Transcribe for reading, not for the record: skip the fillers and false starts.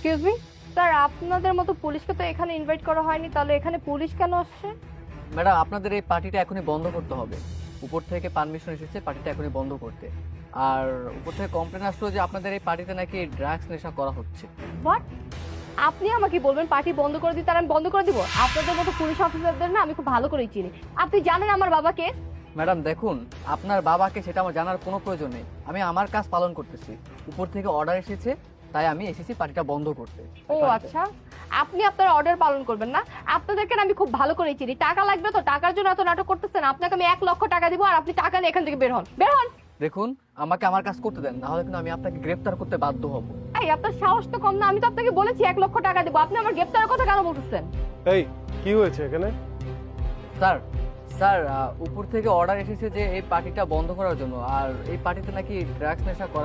Excuse me sir, আপনাদের মতো পুলিশকে তো এখানে ইনভাইট করা হয়নি, তাহলে এখানে পুলিশ কেন আসছে? ম্যাডাম, আপনাদের এই পার্টিটা এখনই বন্ধ করতে হবে। উপর থেকে পারমিশন এসেছে পার্টিটা এখনই বন্ধ করতে। আর উপর থেকে কমপ্লেন আসলো যে আপনাদের এই পার্টিতে নাকি ড্রাগস নেশা করা হচ্ছে। হোয়াট? আপনি আমাকে বলবেন পার্টি বন্ধ করে দিতে আর আমি বন্ধ করে দিব? আপনাদের মতো পুলিশ অফিসারদের না আমি খুব ভালো করেই চিনি। আপনি জানেন আমার বাবাকে? ম্যাডাম দেখুন, আপনার বাবাকে সেটা আমার জানার কোনো প্রয়োজন নেই। আমি আমার কাজ পালন করতেছি। উপর থেকে অর্ডার এসেছে, তাই আমি এসেছি পার্টিটা বন্ধ করতে। ও আচ্ছা, আপনি আপনার অর্ডার পালন করবেন না? আপনাদেরকে না আমি খুব ভালো করেই চিনি। টাকা লাগবে তো, টাকার জন্য এত নাটক করতেছেন। আপনাকে আমি 1 লক্ষ টাকা দিব আর আপনি টাকা নিয়ে এখান থেকে বের হন, বের হন। দেখুন, আমাকে আমার কাজ করতে দেন, না হলে কিন্তু আমি আপনাকে গ্রেফতার করতে বাধ্য হব। এই আপনার সাহস তো কম না? আমি তো আপনাকে বলেছি 1 লক্ষ টাকা দিব, আপনি আমার গ্রেপ্তারের কথা কেন বলতেছেন? এই কি হয়েছে এখানে? স্যার, স্যার, উপর থেকে অর্ডার এসেছে যে এই পার্টিটা বন্ধ করার জন্য। আর এই পার্টিতে নাকি ড্রাগস নেশা করা